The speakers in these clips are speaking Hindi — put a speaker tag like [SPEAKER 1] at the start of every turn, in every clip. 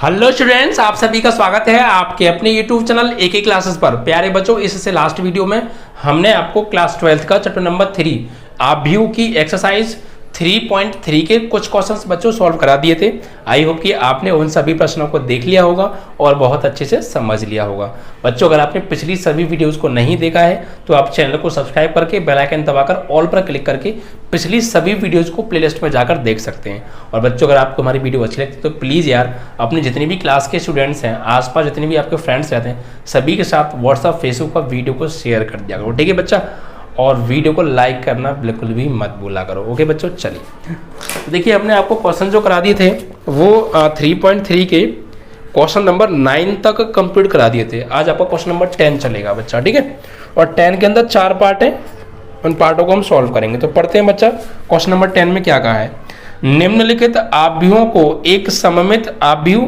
[SPEAKER 1] हेलो स्टूडेंट्स, आप सभी का स्वागत है आपके अपने यूट्यूब चैनल एक क्लासेस पर। प्यारे बच्चों, इससे लास्ट वीडियो में हमने आपको क्लास 12 का चैप्टर नंबर 3 आव्यूह की एक्सरसाइज 3.3 के कुछ क्वेश्चंस बच्चों सॉल्व करा दिए थे। आई होप कि आपने उन सभी प्रश्नों को देख लिया होगा और बहुत अच्छे से समझ लिया होगा। बच्चों, अगर आपने पिछली सभी वीडियोस को नहीं देखा है तो आप चैनल को सब्सक्राइब करके बेल आइकन दबाकर ऑल पर क्लिक करके पिछली सभी वीडियोस को प्लेलिस्ट में जाकर देख सकते हैं। और बच्चों, अगर आपको हमारी वीडियो अच्छी लगती है तो प्लीज़ यार अपने जितने भी क्लास के स्टूडेंट्स हैं, आसपास जितने भी आपके फ्रेंड्स रहते हैं, सभी के साथ व्हाट्सअप फेसबुक पर वीडियो को शेयर कर दिया करो, ठीक है बच्चा। और वीडियो को लाइक करना बिल्कुल भी मत भूला करो, ओके बच्चों। चलिए देखिए, हमने आपको क्वेश्चन जो करा दिए थे वो 3.3 के क्वेश्चन नंबर 9 तक कंप्लीट करा दिए थे। आज आपका क्वेश्चन नंबर 10 चलेगा बच्चा, ठीक है। और 10 के अंदर 4 पार्ट हैं, उन पार्टों को हम सॉल्व करेंगे। तो पढ़ते हैं बच्चा, क्वेश्चन नंबर 10 में क्या कहा है। निम्नलिखित आव्यूहों को एक सममित आव्यूह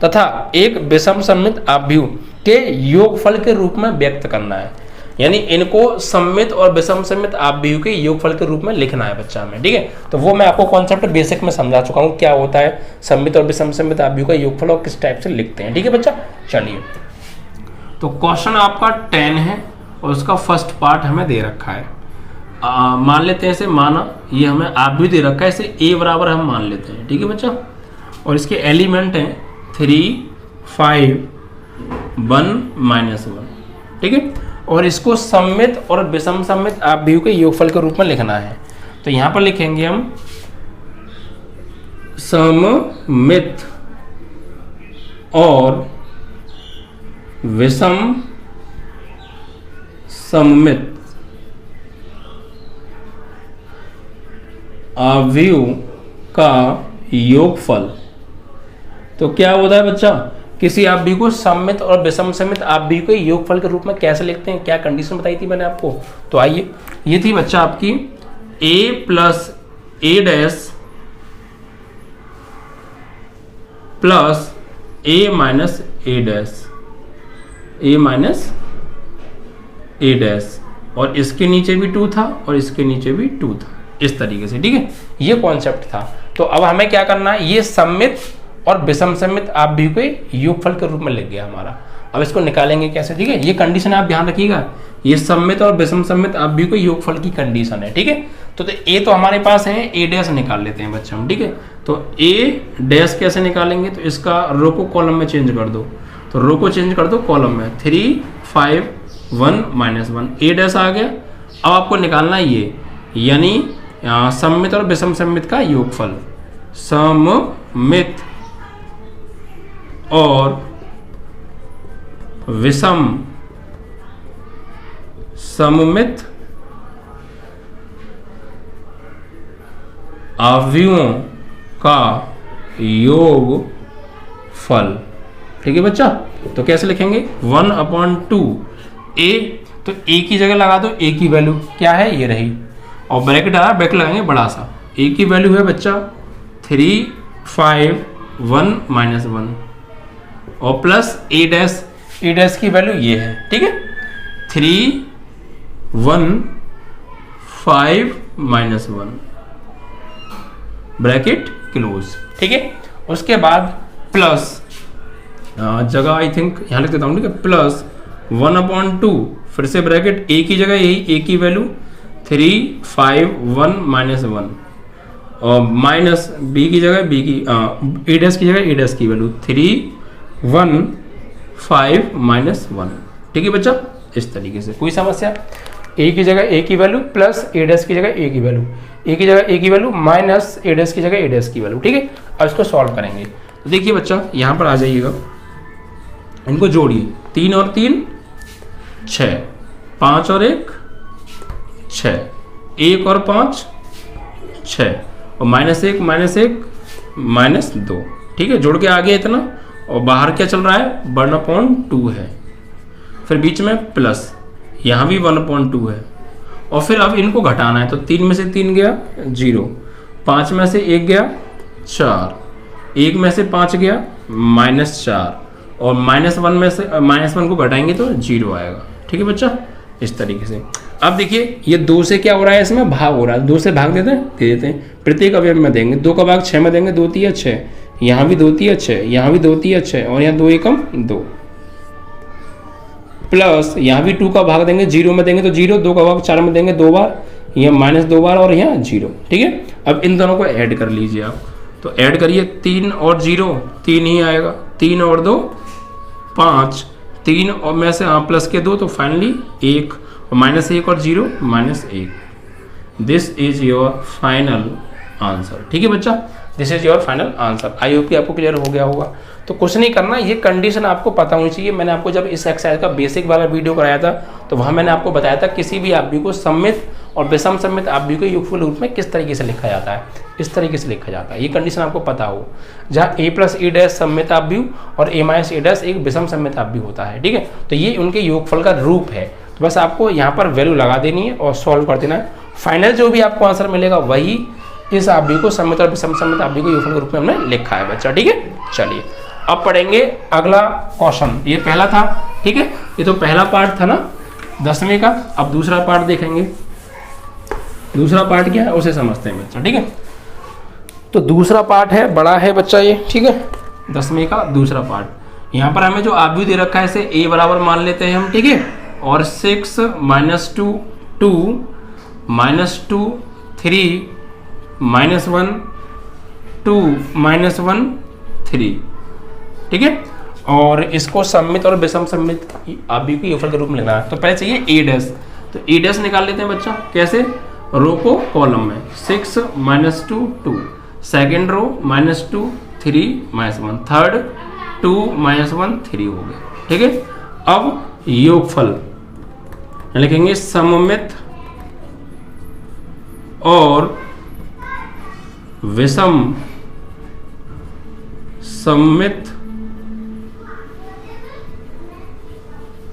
[SPEAKER 1] तथा एक विषम सममित आव्यूह के योगफल के रूप में व्यक्त करना है। यानी इनको सममित और विषम सममित आव्यूह के योगफल के रूप में लिखना है बच्चा हमें, ठीक है। तो वो मैं आपको कॉन्सेप्ट बेसिक में समझा चुका हूँ, क्या होता है सममित और विषम सममित आव्यूह का योगफल और किस टाइप से लिखते हैं, ठीक है बच्चा। चलिए, तो क्वेश्चन आपका 10 है और उसका फर्स्ट पार्ट हमें दे रखा है। मान लेते हैं इसे, माना ये हमें आव्यूह दे रखा है, इसे a बराबर हम मान लेते हैं, ठीक है बच्चा। और इसके एलिमेंट हैं 3, 5, 1, -1, ठीक है। और इसको सममित और विषम सममित आव्यूह के योगफल के रूप में लिखना है। तो यहां पर लिखेंगे हम सममित और विषम सममित आव्यूह का योगफल। तो क्या होता है बच्चा, किसी आव्यूह को सममित और विषम सममित आव्यूह के योगफल के रूप में कैसे लिखते हैं, क्या कंडीशन बताई थी मैंने आपको। तो आइए, ये थी बच्चा आपकी a plus a dash plus a minus a dash, a minus a dash, और इसके नीचे भी 2 था और इसके नीचे भी 2 था, इस तरीके से, ठीक है। ये कॉन्सेप्ट था। तो अब हमें क्या करना है, ये सममित और विषम सममित आव्यूह के योगफल के रूप में लिख गया हमारा। अब इसको निकालेंगे कैसे, ठीक है। ये कंडीशन आप ध्यान रखिएगा, ये सममित और विषम सममित आव्यूह के योगफल की कंडीशन है, ठीक है। तो ए तो हमारे पास है, a डैश निकाल लेते हैं बच्चे हम, ठीक है। तो a डैश कैसे निकालेंगे, तो इसका रो को कॉलम में चेंज कर दो। तो रो को चेंज कर दो कॉलम में, 3, 5, 1, -1, a डैश आ गया। अब आपको निकालना है ये, यानी सममित और विषम सममित का योगफल। सममित और विषम सममित आव्यूहों का योगफल, ठीक है बच्चा। तो कैसे लिखेंगे, 1/2 a, तो a की जगह लगा दो a की वैल्यू क्या है, ये रही, और ब्रैकेट आ रहा, ब्रैकेट लगाएंगे बड़ा सा। a की वैल्यू है बच्चा 3, 5, 1, -1, और प्लस a डैश की वैल्यू ये है, ठीक है, 3, 1, 5, -1, ब्रैकेट क्लोज, ठीक है। उसके बाद प्लस जगह आई थिंक यहाँ लिख देता हूँ, ठीक है, प्लस 1/2, फिर से ब्रैकेट a की जगह यही a की वैल्यू 3, 5, 1, -1, और माइनस b की जगह b की a डैश की जगह a डैश की वैल्यू 3, 1, 5, -1, ठीक है बच्चा। इस तरीके से कोई समस्या, a की जगह a की वैल्यू प्लस a डैश की जगह a की वैल्यू, a की जगह a की वैल्यू माइनस a डैश की जगह a डैश की वैल्यू, ठीक है। अब इसको सॉल्व करेंगे। तो देखिए बच्चा, यहाँ पर आ जाइएगा, इनको जोड़िए, 3 और 3 6, 5 और 1 6, 1 और 5 6, और -1 -2, ठीक है। जोड़ के आ गया इतना, और बाहर क्या चल रहा है, 1/2 है, फिर बीच में प्लस, यहाँ भी 1/2 है, और फिर अब इनको घटाना है। तो 3 में से 3 गया 0, 5 में से 1 गया 4, 1 में से 5 गया -4, और -1 में से -1 को घटाएंगे तो 0 आएगा, ठीक है बच्चा। इस तरीके से अब देखिए ये 2 से क्या हो रहा है, इसमें भाग हो रहा है, 2 से भाग देते हैं, दे देते हैं, प्रत्येक अवयव में देंगे, 2 का भाग 6 में देंगे, 2 3 6, यहाँ भी 2 3 6, यहाँ भी 2 3 6 और यहाँ 2 एकम 2, प्लस यहाँ भी 2 का भाग देंगे 0 में देंगे तो 0, 2 का भाग 4 में देंगे 2 बार, यहाँ माइनस 2 बार और यहाँ 0। ठीक है, अब इन दोनों को ऐड कर लीजिए आप, तो ऐड करिए 3 और 0 3 ही आएगा, 3 और 2 5, 3 और में से प्लस के 2 तो फाइनली 1, और -1 और 0 -1। This is your final answer. ठीक है बच्चा, this is your final answer. I hope कि आपको क्लियर हो गया होगा। तो कुछ नहीं करना, ये कंडीशन आपको पता होनी चाहिए। मैंने आपको जब इस एक्सरसाइज का बेसिक वाला वीडियो कराया था तो वहाँ मैंने आपको बताया था किसी भी आव्यूह को सममित और विषम सममित आव्यूह के योगफल रूप में किस तरीके से लिखा जाता है, इस तरीके से लिखा जाता है। ये कंडीशन आपको पता हो, जहाँ a + a' सममित आव्यूह और a - a' एक विषम सममित आव्यूह होता है। ठीक है, तो ये उनके योगफल का रूप है। तो बस आपको यहाँ पर वैल्यू लगा देनी है और सॉल्व कर देना है। फाइनल जो भी आपको आंसर मिलेगा वही इस आव्यूह को सममित और विषम सममित आव्यूह के योगफल के रूप में हमने लिखा है बच्चा। ठीक है, चलिए अब पढ़ेंगे अगला क्वेश्चन। ये पहला था, ठीक है, ये तो पहला पार्ट था ना 10वीं का। अब दूसरा पार्ट देखेंगे। दूसरा पार्ट क्या है उसे समझते हैं बच्चा। ठीक है, तो दूसरा पार्ट है, बड़ा है बच्चा ये। ठीक है, 10वीं का दूसरा पार्ट। यहाँ पर हमें जो आव्यूह दे रखा है इसे a बराबर मान लेते हैं हम। ठीक है, और 6 - 2 2 -2 3 -1 2 -1 3। ठीक है, और इसको सममित और विषम सममित आव्यूह के योगफल के रूप में लिखना है। तो पहले चाहिए a', तो a' निकाल लेते हैं बच्चा। कैसे? रो को कॉलम में 6 - 2 2, सेकेंड रो -2 3 -1, थर्ड 2 -1 3 हो गए। ठीक है, अब योगफल लिखेंगे सममित और विषम सममित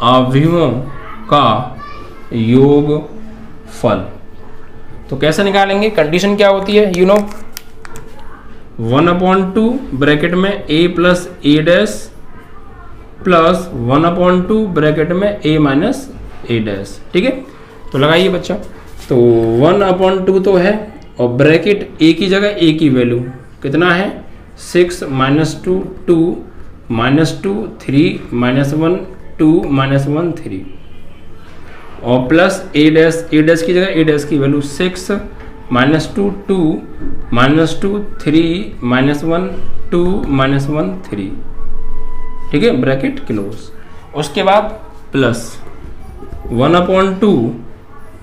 [SPEAKER 1] आव्यूहों का योगफल। तो कैसे निकालेंगे? कंडीशन क्या होती है? 1/2 ब्रैकेट में a + a' प्लस 1/2 ब्रैकेट में a - a'। ठीक है, तो लगाइए बच्चा। तो 1/2 तो है और ब्रैकेट a की जगह a की वैल्यू कितना है? 6 - 2 2 -2 3 -1 2 -1 3, और प्लस a' की जगह a' की वैल्यू 6 - 2 2 -2 3 -1 2 -1 3। ठीक है, ब्रैकेट क्लोज। उसके बाद प्लस 1/2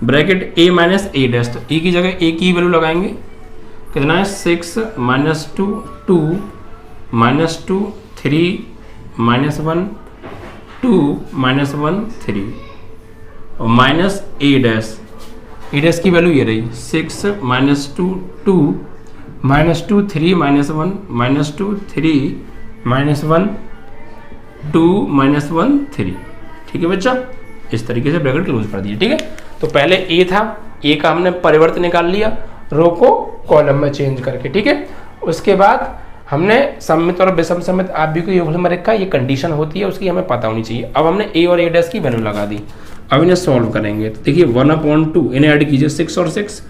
[SPEAKER 1] ब्रैकेट a - a', तो a की जगह a की वैल्यू लगाएंगे। कितना है? 6 - 2 2 -2 3 -1 2 -1 3, और -a' की वैल्यू ये रही 6 - 2 2 -2 3 -1 -2 3 -1 2 -1 3। ठीक है बच्चा, इस तरीके से ब्रैकेट क्लोज कर दिए। ठीक है, तो पहले a था, a का हमने परिवर्तन निकाल लिया रो को कॉलम में चेंज करके। ठीक है, उसके बाद हमने सममित और विषम सममित आव्यूह के योगफल में रखा। ये कंडीशन होती है, उसकी हमें पता होनी चाहिए। अब हमने a और a' की वैल्यू लगा दी। अब इन्हें सॉल्व करेंगे तो देखिए 1/2 इन्हें ऐड कीजिए, 6 और 6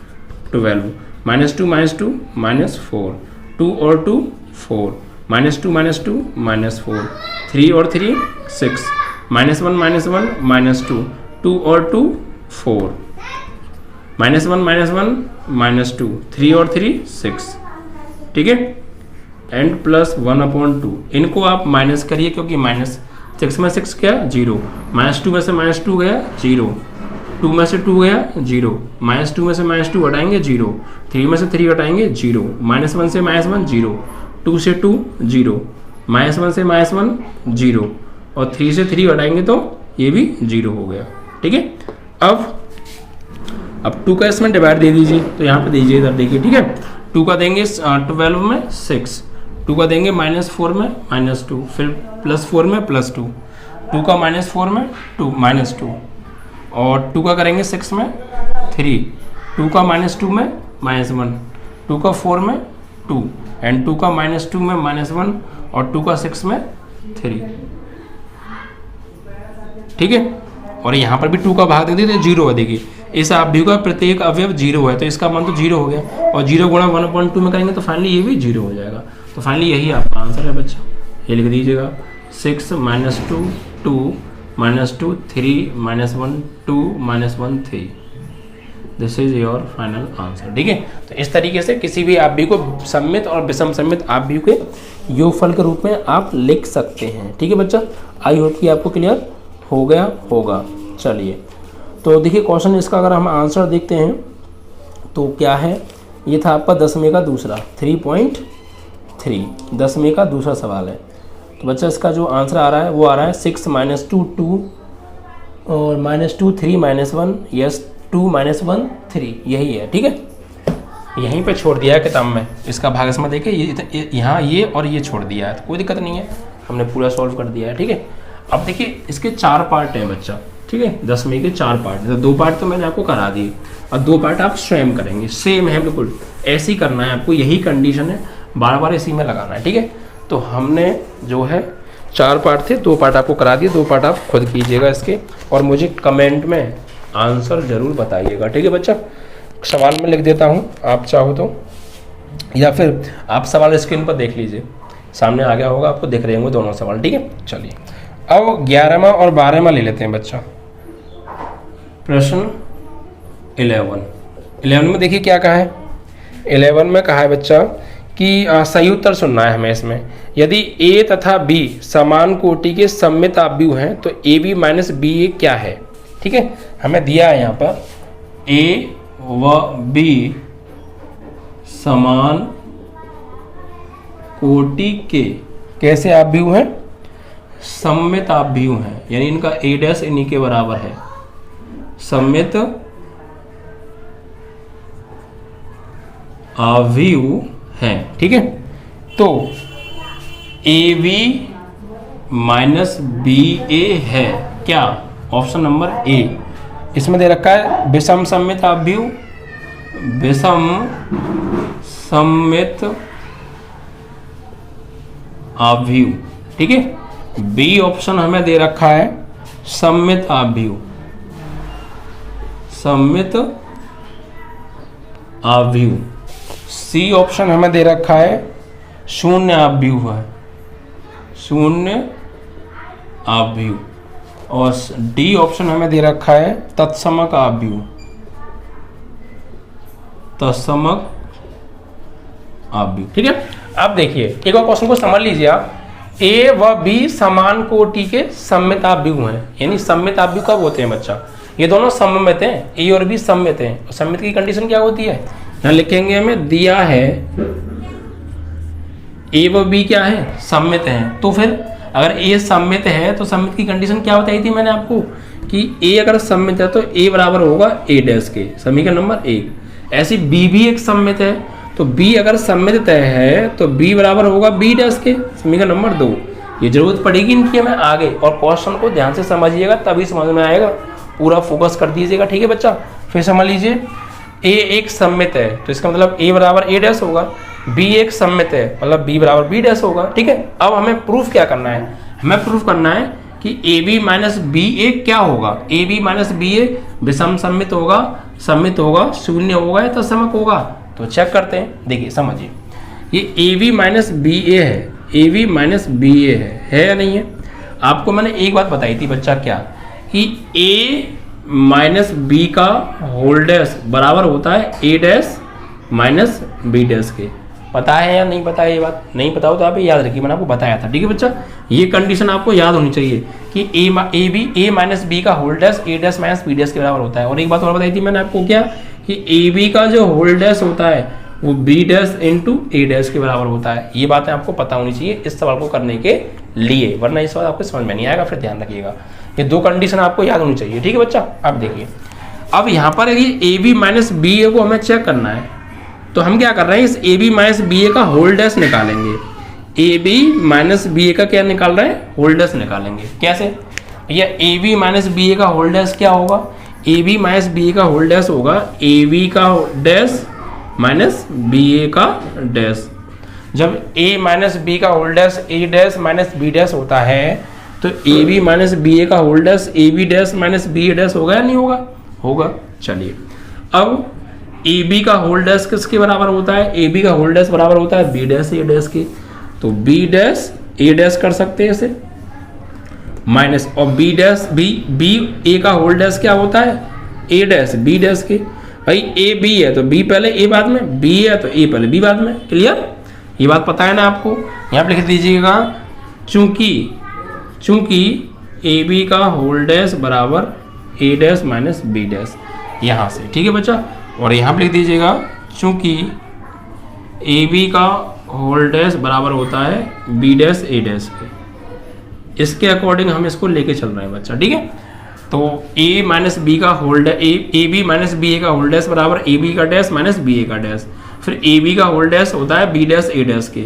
[SPEAKER 1] 12 -2 -2 -4 2 और 2 4 -2 -2 -4 3 और 3 6 -1 -1 -2 2 और 2 4 -1 -1 -2 3 और 3 6। ठीक है, एंड प्लस 1/2 इनको आप माइनस करिए, क्योंकि -6 में 6 गया 0, -2 में से -2 गया 0, 2 में से 2 गया 0, -2 में से -2 हटाएंगे 0, 3 में से 3 हटाएंगे 0, -1 से -1 0, 2 से 2 0, -1 से -1 0, और 3 से 3 हटाएंगे तो ये भी 0 हो गया। ठीक है, अब 2 का इसमें डिवाइड दे दीजिए, तो यहाँ पे दीजिए इधर देखिए। ठीक है, 2 का देंगे 12 में 6, 2 का देंगे -4 में -2, फिर +4 में +2, 2 का -4 में 2 -2, और 2 का करेंगे 6 में 3, 2 का -2 में -1, 2 का 4 में 2, एंड 2 का -2 में -1, और 2 का 6 में 3। ठीक है, और यहाँ पर भी 2 का भाग दे दिए तो 0 है। देखिए इस आव्यूह का प्रत्येक अवयव 0 है, तो इसका मान तो 0 हो गया, और 0 गुणा 1/2 में करेंगे तो फाइनली ये भी 0 हो जाएगा। तो फाइनली यही आपका आंसर है बच्चा, ये लिख दीजिएगा 6 minus 2 2 minus 2 3 minus 1 2 minus 1 3, this is your final answer. ठीक है, तो इस तरीके से किसी भी आप भी को सममित और विषम सममित आप भी के योगफल के रूप में आप लिख सकते हैं। ठीक है बच्चा, आई होप कि आपको क्लियर हो गया होगा। चलिए, तो देखिए क्वेश्चन इसका अगर हम आंसर देखते हैं तो क्या है, ये था आपका 10वें का दूसरा 3.3, 10वें का दूसरा सवाल है। तो बच्चा इसका जो आंसर आ रहा है वो आ रहा है 6 माइनस 2 2 और माइनस 2 3 माइनस 1, यस 2 माइनस 1 3, यही है। ठीक है, यहीं पे छोड़ दिया है किताब में, इसका भाग इसमें देखिए यहाँ ये और ये छोड़ दिया है, तो कोई दिक्कत नहीं है, हमने पूरा सॉल्व कर दिया है। ठीक है, अब देखिए इसके 4 पार्ट हैं बच्चा। ठीक है, 10वें के 4 पार्ट, तो 2 पार्ट तो मैंने आपको करा दिए और 2 पार्ट आप स्वयं करेंगे, सेम है बिल्कुल, ऐसे ही करना है आपको, यही कंडीशन है, बार बार इसी में लगाना है। ठीक है, तो हमने जो है 4 पार्ट थे, 2 पार्ट आपको करा दिए, 2 पार्ट आप खुद कीजिएगा इसके, और मुझे कमेंट में आंसर जरूर बताइएगा। ठीक है बच्चा, सवाल में लिख देता हूँ, आप चाहो तो, या फिर आप सवाल स्क्रीन पर देख लीजिए, सामने आ गया होगा, आपको दिख रहे होंगे दोनों सवाल। ठीक है, चलिए अब 11वां और 12वां ले लेते हैं बच्चा। प्रश्न 11 में देखिए क्या कहा है, 11 में कहा है बच्चा कि सही उत्तर सुनना है हमें इसमें। यदि ए तथा बी समान कोटि के सममित आव्यूह हैं तो ए बी माइनस बी ए क्या है। ठीक है, हमें दिया है यहाँ पर ए व बी समान कोटि के कैसे आव्यूह हैं, सममित आव्यूह हैं, यानी इनका ए डैश इन्हीं के बराबर है, सममित आव्यूह हैं। ठीक है, तो ए बी माइनस बी ए है क्या, ऑप्शन नंबर ए। इसमें दे रखा है विषम सममित आव्यूह, विषम सममित आव्यूह। ठीक है, बी ऑप्शन हमें दे रखा है सममित आव्यूह, सममित आव्यूह। सी ऑप्शन हमें दे रखा है शून्य आव्यूह है, शून्य आव्यूह, और डी ऑप्शन हमें दे रखा है तत्समक आव्यूह, तत्समक आव्यूह। ठीक है, अब देखिए एक और क्वेश्चन को समझ लीजिए आप, ए व बी समान कोटि के सममित आव्यूह हैं, यानी सममित आव्यूह कब होते हैं बच्चा, ये दोनों सममित हैं, ए और बी सममित हैं, और सममित की कंडीशन क्या होती है, यहाँ लिखेंगे, हमें दिया है ए व बी क्या है, सममित हैं, तो फिर अगर ए सममित है तो सममित की कंडीशन क्या बताई थी मैंने आपको कि ए अगर सममित है तो ए बराबर होगा ए डैश के, समीकरण नंबर 1। ऐसी बी भी एक सममित है, तो बी अगर सममित तय है तो बी बराबर होगा बी डैश के, समीकरण नंबर 2। ये जरूरत पड़ेगी इनकी हमें आगे, और क्वेश्चन को ध्यान से समझिएगा तभी समझ में आएगा, पूरा फोकस कर दीजिएगा। ठीक है बच्चा, फिर समझ लीजिए, ए एक सममित है तो इसका मतलब ए बराबर ए डैश होगा, बी एक सममित है मतलब बी बराबर बी डैश होगा। ठीक है, अब हमें प्रूफ क्या करना है, हमें प्रूफ करना है कि ए बी माइनस बी ए क्या होगा, ए बी माइनस बी ए विषम सममित होगा, सममित होगा, शून्य होगा या तत्समक होगा। तो चेक करते हैं, देखिए समझिए, ये ए बी माइनस बी ए है, ए बी माइनस बी ए है या नहीं है। आपको मैंने एक बात बताई थी बच्चा, क्या कि ए माइनस बी का होल डैश बराबर होता है ए डैश माइनस बी डैश के। पता है या नहीं पता है, ये बात नहीं पता हो तो आप याद रखिए, मैंने आपको बताया था। ठीक है बच्चा, ये कंडीशन आपको याद होनी चाहिए कि ए माइनस बी का whole dash A dash minus B dash के बराबर होता है। और एक बात और बताई थी मैंने आपको, क्या कि ए बी का जो होल डैश होता है वो बी डैश इंटू ए डैश के बराबर होता है। ये बातें आपको पता होनी चाहिए इस सवाल को करने के लिए, वरना इस सवाल आपको समझ में नहीं आएगा। फिर ध्यान रखिएगा, ये 2 कंडीशन आपको याद होनी चाहिए। ठीक है बच्चा, अब देखिए, अब यहाँ पर ए बी माइनस बी ए को हमें चेक करना है, तो हम क्या कर रहे हैं, इस ए बी माइनस बी ए का होल डैश निकालेंगे। ए बी माइनस बी ए का क्या निकाल रहे हैं, होल डैश निकालेंगे। कैसे भैया, A B minus B A का होल डैश क्या होगा, A B minus B A का होल डैश होगा ए बी का डैश माइनस बी ए का डैश। जब ए माइनस बी का whole dash A dash minus B dash होता है तो A B minus B A का whole dash A B dash minus B A dash होगा या नहीं होगा, होगा। चलिए, अब ए बी का होल डैश किसके बराबर होता है, ए बी का होल डैश बराबर होता है बी डैश ए डैश के, तो बी डैश ए डैश कर सकते हैं इसे माइनस, और बी डैश बी ए का होल डैश क्या होता है ए डैश बी डैश के। भाई ए बी है तो बी पहले ए बाद में, बी है तो ए पहले बी बाद में। क्लियर, ये बात पता है ना आपको। यहाँ पे लिख दीजिएगा चूंकि ए बी का होल डैश बराबर ए डैश माइनस बी डैश, यहाँ से। ठीक है बच्चा, और यहाँ पे लिख दीजिएगा चूंकि ए बी का होल डैश बराबर होता है बी डैश ए डैश के। इसके अकॉर्डिंग हम इसको लेके चल रहे हैं बच्चा। ठीक है, तो a माइनस बी का whole dash A B minus B A का होल डैश बराबर ए बी का डैश माइनस बी ए का डैश, फिर ए बी का होल डैश होता है बी डैश ए डैश के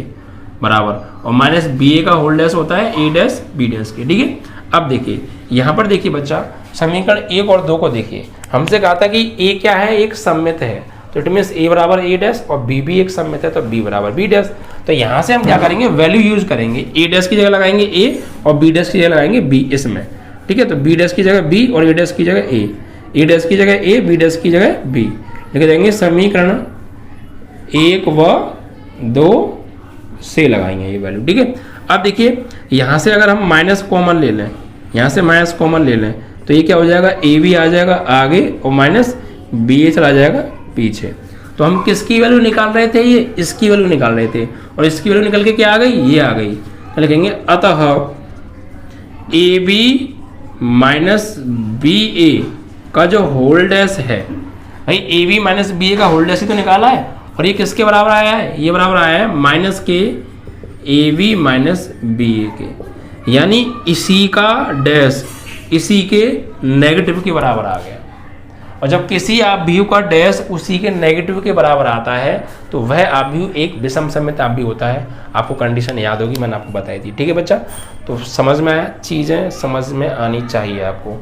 [SPEAKER 1] बराबर, और माइनस बी ए का होल डैश होता है ए डैश बी डैश के। ठीक है, अब देखिए यहाँ पर देखिए बच्चा, समीकरण 1 और 2 को देखिए। हमसे कहा था कि a क्या है, एक सममित है, तो इट मीन्स a बराबर a डैश, और b भी एक सममित है तो b बराबर b डैश। तो यहाँ से हम क्या करेंगे, वैल्यू यूज करेंगे, a डैश की जगह लगाएंगे a और b डैश की जगह लगाएंगे b इसमें। ठीक है, तो b डैश की जगह b और a डैश की जगह a डैश की जगह a, b डैश की जगह b। लिख देंगे समीकरण 1 व 2 से लगाएंगे ये वैल्यू। ठीक है, अब देखिए यहाँ से अगर हम माइनस कॉमन ले लें, यहाँ से माइनस कॉमन ले लें तो ये क्या हो जाएगा, ए बी आ जाएगा आगे और माइनस बी ए चला जाएगा पीछे। तो हम किसकी वैल्यू निकाल रहे थे, ये इसकी वैल्यू निकाल रहे थे, और इसकी वैल्यू निकल के क्या आ गई, ये आ गई। तो लिखेंगे अतः ए बी माइनस बी ए का जो होल डैश है, भाई ए बी माइनस बी ए का होल डैश ही तो निकाला है, और ये किसके बराबर आया है, ये बराबर आया है माइनस के ए बी माइनस बी ए के, यानी इसी का डैश इसी के नेगेटिव के बराबर आ गया। और जब किसी आव्यूह का डैश उसी के नेगेटिव के बराबर आता है तो वह आव्यूह एक विषम सममित आव्यूह होता है। आपको कंडीशन याद होगी, मैंने आपको बताई थी। ठीक है बच्चा, तो समझ में आया, चीज़ें समझ में आनी चाहिए आपको।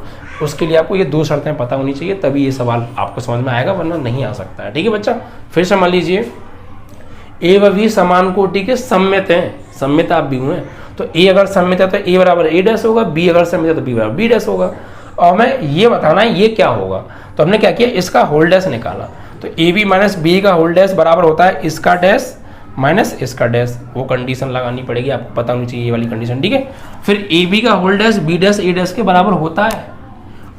[SPEAKER 1] उसके लिए आपको ये 2 शर्तें पता होनी चाहिए, तभी ये सवाल आपको समझ में आएगा, वरना नहीं आ सकता है। ठीक है बच्चा, फिर समझ लीजिए, ए व बी समान कोटि के सममित हैं, सममित आव्यूह हैं। तो ए अगर सममित है तो ए बराबर ए डैश होगा, बी अगर सममित है तो बी बराबर बी डैश होगा। और हमें ये बताना है ये क्या होगा, तो हमने क्या किया, इसका होल डैश निकाला। तो ए बी माइनस बी का होल डैश बराबर होता है इसका डैश माइनस इसका डैश। वो कंडीशन लगानी पड़ेगी, आपको पता होनी चाहिए ये वाली कंडीशन। ठीक है, फिर ए बी का whole dash B dash A dash के बराबर होता है,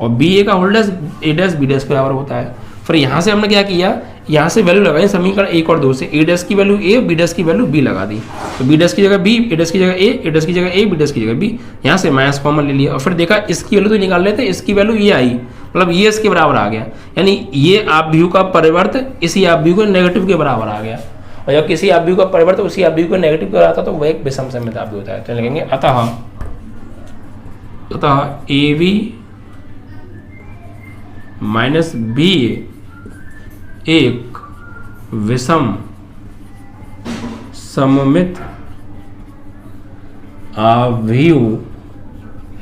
[SPEAKER 1] और बी ए का whole dash A dash B dash के बराबर होता है। फिर यहाँ से हमने क्या किया, यहाँ से वैल्यू लगाई समीकरण 1 और 2 से, ए डैश की वैल्यू ए, बी डैश की वैल्यू बी लगा दी। तो बी डैश की जगह बी, ए डैश की जगह ए डैश की जगह ए, बी डैश की जगह बी। यहाँ से माइनस कॉमन ले लिया, और फिर देखा इसकी वैल्यू तो निकाल लेते, इसकी वैल्यू ये आई, मतलब ये इसके बराबर आ गया, यानी ये आव्यूह का परिवर्त इसी आव्यूह के नेगेटिव के बराबर आ गया। और जब किसी आव्यूह का परिवर्त उसी आव्यूह के नेगेटिव के बराबर आता है तो वह एक विषम सममित आव्यूह होता है। तो लिखेंगे अतः ए बी माइनस बी एक विषम सममित आव्यूह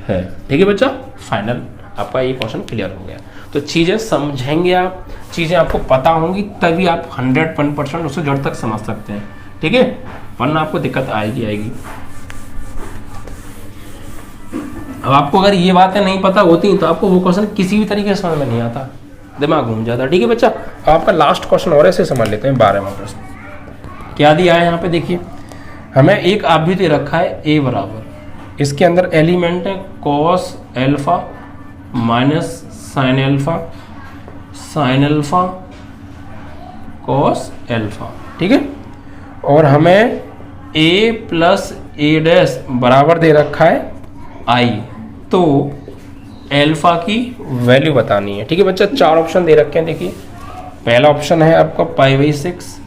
[SPEAKER 1] है। ठीक है बच्चा, फाइनल आपका ये क्वेश्चन क्लियर हो गया। तो चीजें समझेंगे आप, चीजें आपको पता होंगी, तभी आप 101% उसे जड़ तक समझ सकते हैं। ठीक है, वरना आपको दिक्कत आएगी। अब आपको अगर ये बातें नहीं पता होती तो आपको वो क्वेश्चन किसी भी तरीके से समझ में नहीं आता, दिमाग घूम जाता। ठीक है बच्चा, आपका लास्ट क्वेश्चन और ऐसे समझ लेते हैं। 12वां प्रश्न क्या दिया है यहाँ पे, देखिए हमें एक आव्यूह दे रखा है ए बराबर, इसके अंदर एलिमेंट है cos alpha minus sine alpha cos alpha. ठीक है, और हमें ए प्लस ए डैश बराबर दे रखा है आई, तो एल्फा की वैल्यू बतानी है। ठीक है बच्चा, 4 ऑप्शन दे रखे हैं। देखिए पहला ऑप्शन है आपका π/6,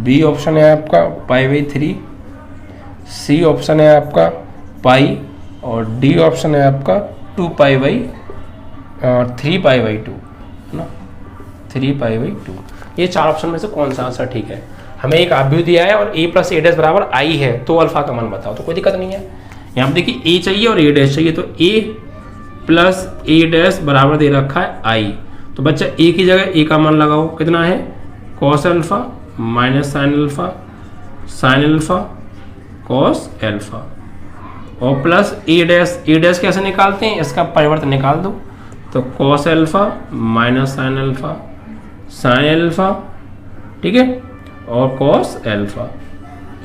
[SPEAKER 1] बी ऑप्शन है आपका π/3, सी ऑप्शन है आपका पाई, और डी ऑप्शन है आपका 3π/2 है ना, 3π/2। ये 4 ऑप्शन में से कौन सा आंसर ठीक है। हमें एक आव्यूह दिया है और a प्लस ए डैश बराबर आई है, तो अल्फा का मान बताओ। तो कोई दिक्कत नहीं है, यहाँ पे देखिए a चाहिए और a डैश चाहिए, तो a प्लस ए डैश बराबर दे रखा है आई। तो बच्चा a की जगह a का मान लगाओ, कितना है cos alpha minus sine alpha cos alpha, और प्लस ए डैश कैसे निकालते हैं, इसका परिवर्तन निकाल दो, तो cos alpha minus sine alpha sine alpha, ठीक है, और कॉस एल्फा।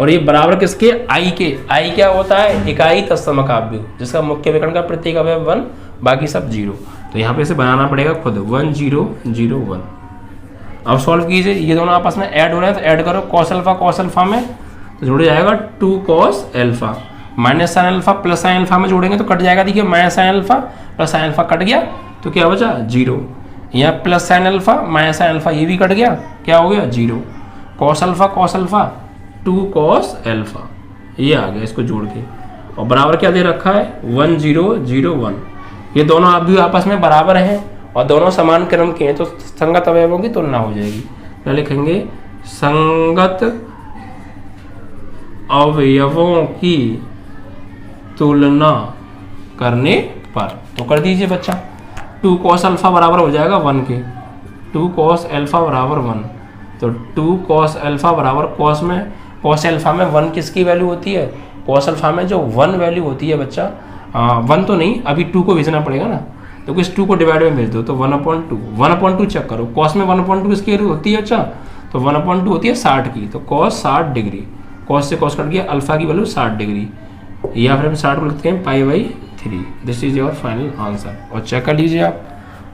[SPEAKER 1] और ये बराबर किसके, आई के। आई क्या होता है, इकाई तत्सम काव्य, जिसका मुख्य विकर्ण का प्रत्येक अवयव 1, बाकी सब 0। तो यहाँ पे इसे बनाना पड़ेगा खुद, 1 0 0 1। अब सॉल्व कीजिए, ये दोनों आपस में ऐड हो रहे हैं तो ऐड करो, कॉस अल्फा में तो जुड़ जाएगा 2 cos alpha, minus sine alpha plus sine alpha में जोड़ेंगे तो कट जाएगा। देखिए minus sine alpha plus sine alpha cut गया तो क्या बचा 0। यहाँ plus sine alpha minus sine alpha ये भी कट गया, क्या हो गया 0। कॉस अल्फा 2 कॉस एल्फा, ये आ गया इसको जोड़ के। और बराबर क्या दे रखा है 1 0 0 1। ये दोनों आप भी आपस में बराबर हैं और दोनों समान क्रम के हैं तो संगत अवयवों की तुलना हो जाएगी। क्या लिखेंगे, संगत अवयवों की तुलना करने पर। तो कर दीजिए बच्चा, 2 कॉस अल्फा बराबर हो जाएगा 1 के, 2 कॉस एल्फा बराबर 1। तो 2 कॉस एल्फा बराबर कॉस में, कॉस एल्फा में 1 किसकी वैल्यू होती है, कॉस अल्फा में जो 1 वैल्यू होती है बच्चा, 1 तो नहीं, अभी 2 को भेजना पड़ेगा ना, तो इस 2 को डिवाइड में भेज दो तो 1/2 चेक करो। कॉस में 1/2 किसकी वैल्यू होती है अच्छा, तो 1/2 होती है 60 की, तो कॉस 60 डिग्री, कॉस से कॉस कट गया, अल्फा की वैल्यू 60 डिग्री, या फिर हम 60 को लिखते हैं π/3। This is your final answer. और चेक कर लीजिए आप,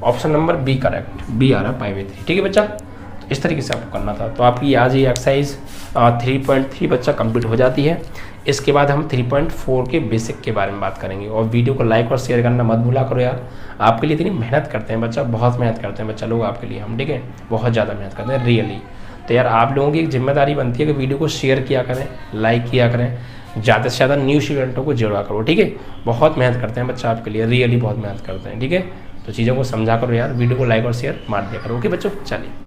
[SPEAKER 1] option number B correct, B आ रहा है π/3। ठीक है बच्चा, तो इस तरीके से आपको करना था। तो आपकी आज ये एक्सरसाइज 3.3 बच्चा कंप्लीट हो जाती है। इसके बाद हम 3.4 के बेसिक के बारे में बात करेंगे। और वीडियो को लाइक और शेयर करना मत भूला करो यार, आपके लिए इतनी मेहनत करते हैं बच्चा, बहुत मेहनत करते हैं बच्चा लोग आपके लिए हम, ठीक है, बहुत ज़्यादा मेहनत करते हैं रियली। तो यार आप लोगों की एक जिम्मेदारी बनती है कि वीडियो को शेयर किया करें, लाइक किया करें, ज़्यादा से ज़्यादा न्यू स्टूडेंटों को जोड़ा करो, ठीक है। बहुत मेहनत करते हैं बच्चा आपके लिए, रियली बहुत मेहनत करते हैं, ठीक है। तो चीज़ों को समझा करो यार, वीडियो को लाइक और शेयर मार दिया करो, ओके बच्चों, चलिए।